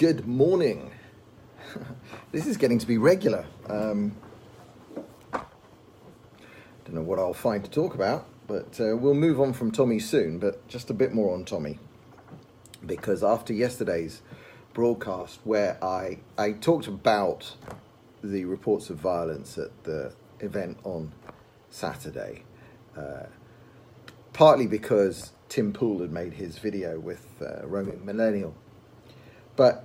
Good morning. This is getting to be regular. Don't know what I'll find to talk about, but we'll move on from Tommy soon, but just a bit more on Tommy. Because after yesterday's broadcast where I talked about the reports of violence at the event on Saturday, partly because Tim Pool had made his video with Roaming Millennial. But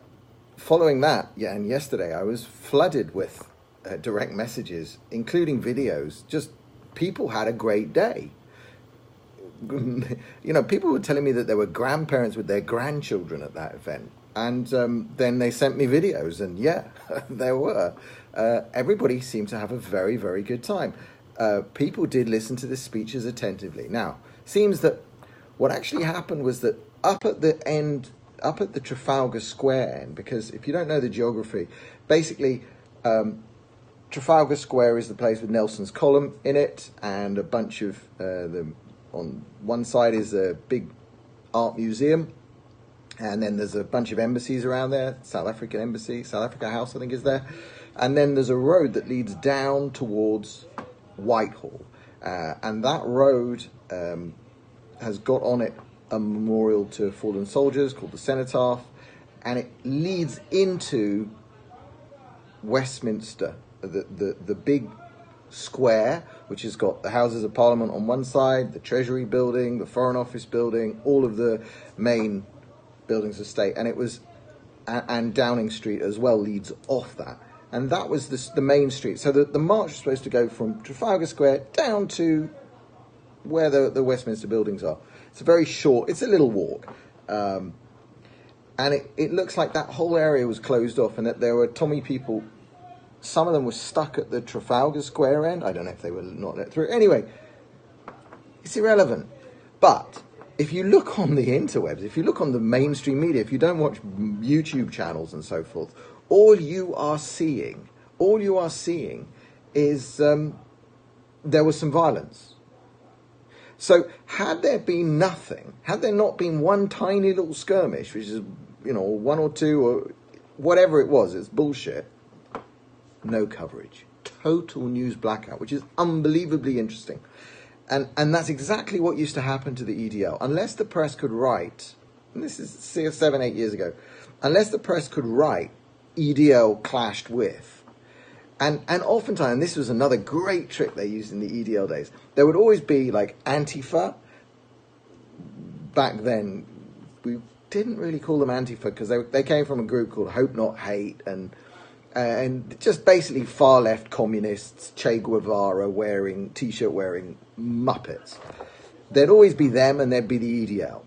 following that, and yesterday, I was flooded with direct messages, including videos. Just people had a great day. People were telling me that there were grandparents with their grandchildren at that event. And then they sent me videos, and there were. Everybody seemed to have a very, very good time. People did listen to the speeches attentively. Now, seems that what actually happened was that up at the Trafalgar Square end, because if you don't know the geography, basically Trafalgar Square is the place with Nelson's Column in it, and a bunch of on one side is a big art museum, and then there's a bunch of embassies around there. South African Embassy, South Africa House, I think, is there. And then there's a road that leads down towards Whitehall, and that road has got on it a memorial to fallen soldiers called the Cenotaph, and it leads into Westminster, the big square, which has got the Houses of Parliament on one side, the Treasury building, the Foreign Office building, all of the main buildings of state, and Downing Street as well leads off that, and that was the main street. So the march was supposed to go from Trafalgar Square down to where the Westminster buildings are. It's it's a little walk. And it looks like that whole area was closed off, and that there were Tommy people. Some of them were stuck at the Trafalgar Square end. I don't know if they were not let through. Anyway, it's irrelevant. But if you look on the interwebs, if you look on the mainstream media, if you don't watch YouTube channels and so forth, all you are seeing is there was some violence. So had there been nothing, had there not been one tiny little skirmish, which is, one or two or whatever it was, it's bullshit, no coverage. Total news blackout, which is unbelievably interesting. And that's exactly what used to happen to the EDL. Unless the press could write, and this is 7, 8 years ago, unless the press could write, EDL clashed with. And oftentimes, and this was another great trick they used in the EDL days, there would always be like Antifa. Back then, we didn't really call them Antifa because they came from a group called Hope Not Hate, and just basically far left communists, Che Guevara t-shirt wearing Muppets. There'd always be them, and there'd be the EDL,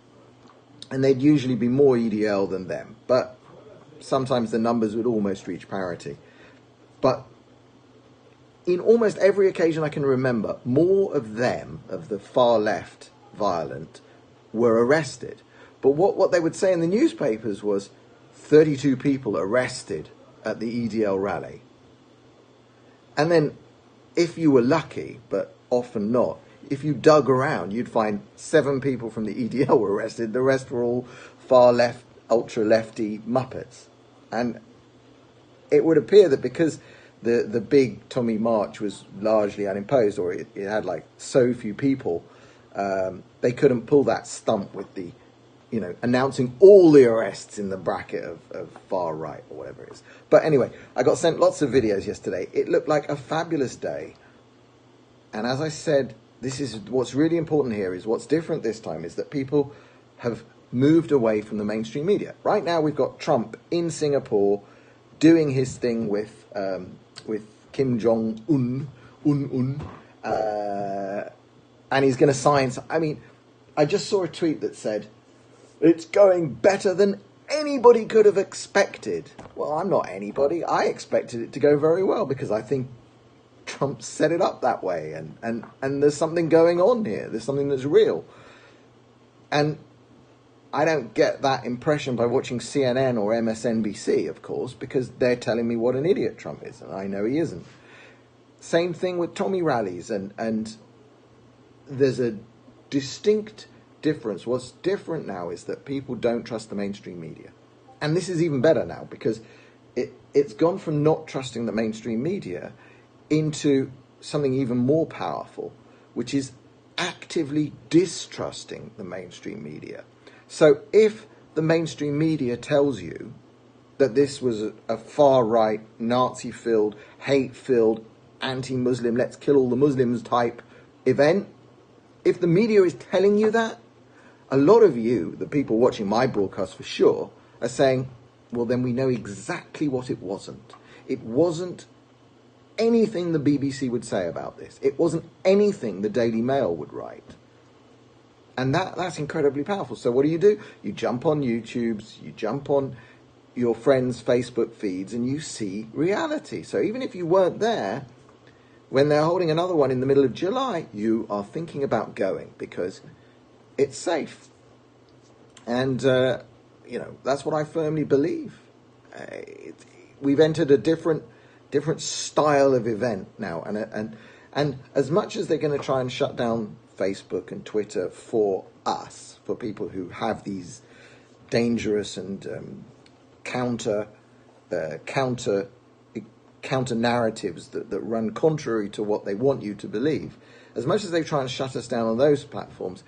and they'd usually be more EDL than them, but sometimes the numbers would almost reach parity. But in almost every occasion I can remember, more of them, of the far left violent, were arrested. But what they would say in the newspapers was 32 people arrested at the EDL rally. And then, if you were lucky, but often not, if you dug around, you'd find 7 people from the EDL were arrested. The rest were all far left, ultra lefty Muppets. And it would appear that because the big Tommy march was largely unimposed, or it had like so few people, they couldn't pull that stunt with the, announcing all the arrests in the bracket of far right or whatever it is. But anyway, I got sent lots of videos yesterday. It looked like a fabulous day. And as I said, this is what's really important here, is what's different this time is that people have moved away from the mainstream media. Right now we've got Trump in Singapore doing his thing with Kim Jong-un, and he's going to sign. I just saw a tweet that said, "It's going better than anybody could have expected." Well, I'm not anybody. I expected it to go very well because I think Trump set it up that way, and there's something going on here. There's something that's real. And I don't get that impression by watching CNN or MSNBC, of course, because they're telling me what an idiot Trump is, and I know he isn't. Same thing with Tommy rallies, and there's a distinct difference. What's different now is that people don't trust the mainstream media. and this is even better now because it's gone from not trusting the mainstream media into something even more powerful, which is actively distrusting the mainstream media. So if the mainstream media tells you that this was a far-right, Nazi-filled, hate-filled, anti-Muslim, let's kill all the Muslims type event, if the media is telling you that, a lot of you, the people watching my broadcast for sure, are saying, well, then we know exactly what it wasn't. It wasn't anything the BBC would say about this. It wasn't anything the Daily Mail would write. And that's incredibly powerful. So what do? You jump on YouTubes, you jump on your friends' Facebook feeds, and you see reality. So even if you weren't there, when they're holding another one in the middle of July, you are thinking about going because it's safe. And, that's what I firmly believe. We've entered a different style of event now. And as much as they're going to try and shut down Facebook and Twitter for us, for people who have these dangerous and counter narratives that run contrary to what they want you to believe, as much as they try and shut us down on those platforms,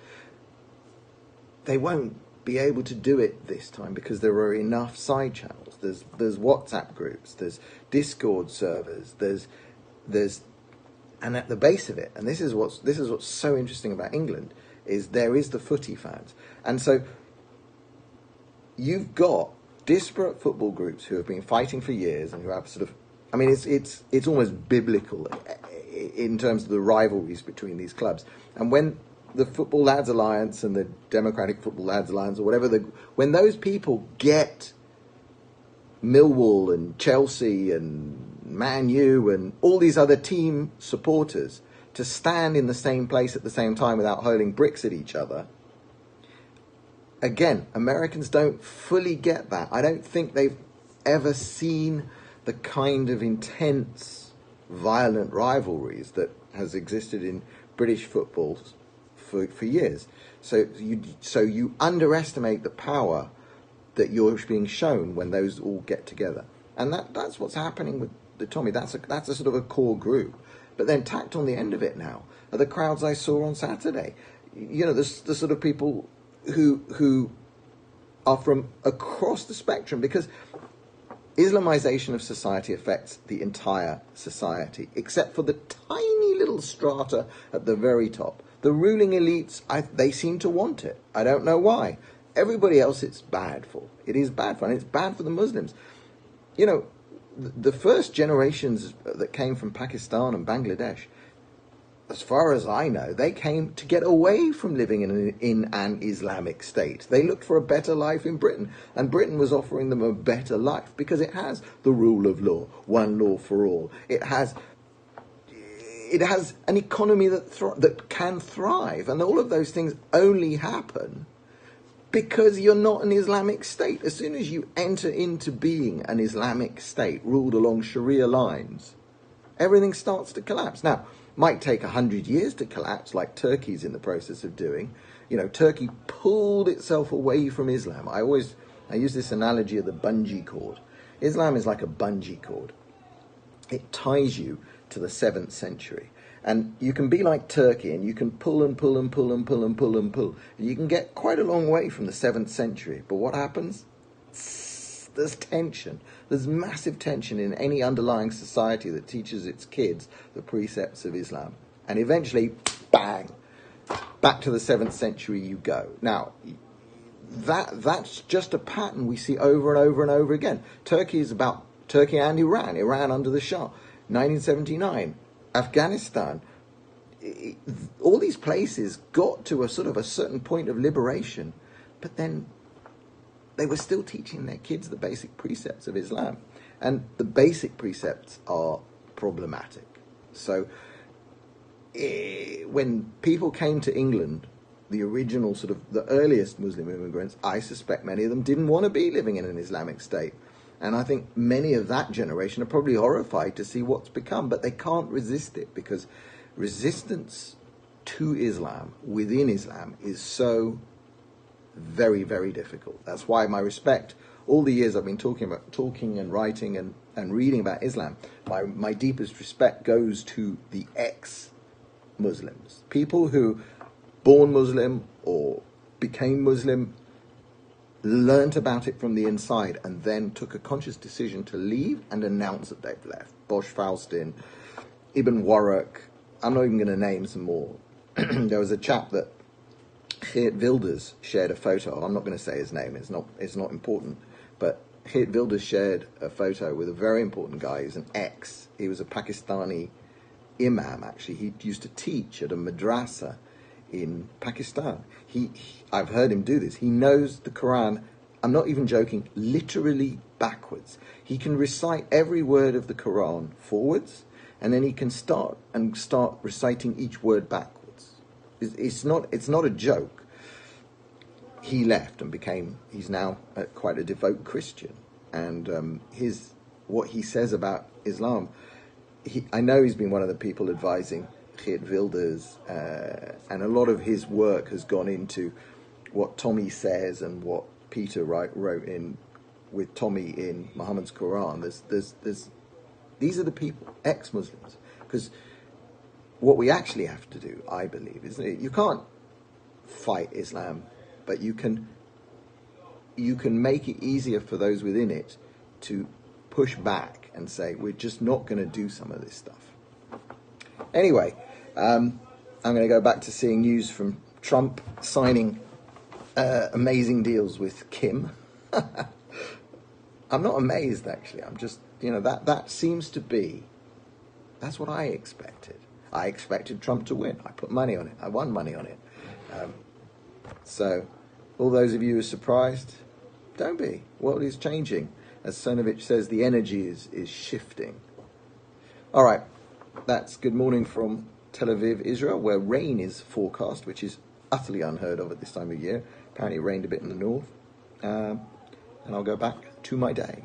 they won't be able to do it this time because there are enough side channels. There's WhatsApp groups, there's Discord servers, there's and at the base of it, and this is what's so interesting about England, is there is the footy fans. And so you've got disparate football groups who have been fighting for years and who have sort of, I mean, it's almost biblical in terms of the rivalries between these clubs. And when the Football Lads Alliance and the Democratic Football Lads Alliance or whatever, when those people get Millwall and Chelsea and Man U and all these other team supporters to stand in the same place at the same time without hurling bricks at each other, again, Americans don't fully get that. I don't think they've ever seen the kind of intense, violent rivalries that has existed in British football for years. So you underestimate the power that you're being shown when those all get together. And that's what's happening with the Tommy. That's a sort of a core group. But then tacked on the end of it now are the crowds I saw on Saturday. You know, the sort of people who are from across the spectrum, because Islamization of society affects the entire society, except for the tiny little strata at the very top. The ruling elites, they seem to want it. I don't know why. Everybody else it's bad for. It is bad for, and it's bad for the Muslims. You know, the first generations that came from Pakistan and Bangladesh, as far as I know, they came to get away from living in an Islamic state. They looked for a better life in Britain, and Britain was offering them a better life because it has the rule of law, one law for all. It has an economy that can thrive, and all of those things only happen because you're not an Islamic state. As soon as you enter into being an Islamic state ruled along Sharia lines, everything starts to collapse. Now, might take 100 years to collapse, like Turkey's in the process of doing. You know, Turkey pulled itself away from Islam. I use this analogy of the bungee cord. Islam is like a bungee cord. It ties you to the 7th century. And you can be like Turkey, and you can pull and pull and pull and pull and pull and pull. And you can get quite a long way from the 7th century. But what happens? There's tension. There's massive tension in any underlying society that teaches its kids the precepts of Islam. And eventually, bang, back to the 7th century you go. Now, that's just a pattern we see over and over and over again. Turkey is about Turkey and Iran. Iran under the Shah. 1979. Afghanistan. All these places got to a sort of a certain point of liberation, but then they were still teaching their kids the basic precepts of Islam. And the basic precepts are problematic. So when people came to England, the original sort of the earliest Muslim immigrants, I suspect many of them didn't want to be living in an Islamic state. And I think many of that generation are probably horrified to see what's become, but they can't resist it because resistance to Islam, within Islam, is so very, very difficult. That's why my respect all the years I've been talking and writing and reading about Islam, my deepest respect goes to the ex-Muslims, people who born Muslim or became Muslim, learnt about it from the inside, and then took a conscious decision to leave and announce that they've left. Bosch Faustin, Ibn Warraq, I'm not even going to name some more. There was a chap that Geert Wilders shared a photo of. I'm not going to say his name, it's not important, but Geert Wilders shared a photo with a very important guy. He was a Pakistani imam, actually. He used to teach at a madrasa in Pakistan. I've heard him do this. He knows the Quran, I'm not even joking, literally backwards. He can recite every word of the Quran forwards, and then he can start reciting each word backwards. It's not a joke. He left and he's now quite a devout Christian, and what he says about Islam, I know he's been one of the people advising Geert Wilders, and a lot of his work has gone into what Tommy says and what Peter wrote in with Tommy in Muhammad's Quran. These are the people, ex-Muslims, because what we actually have to do, I believe, is you can't fight Islam, but you can make it easier for those within it to push back and say, we're just not going to do some of this stuff. Anyway, I'm going to go back to seeing news from Trump signing amazing deals with Kim. I'm not amazed, actually. I'm just, that seems to be, that's what I expected. I expected Trump to win. I put money on it. I won money on it. So, all those of you who are surprised, don't be. World is changing. As Cernovich says, the energy is shifting. All right, that's good morning from Tel Aviv, Israel, where rain is forecast, which is utterly unheard of at this time of year. Apparently it rained a bit in the north. And I'll go back to my day.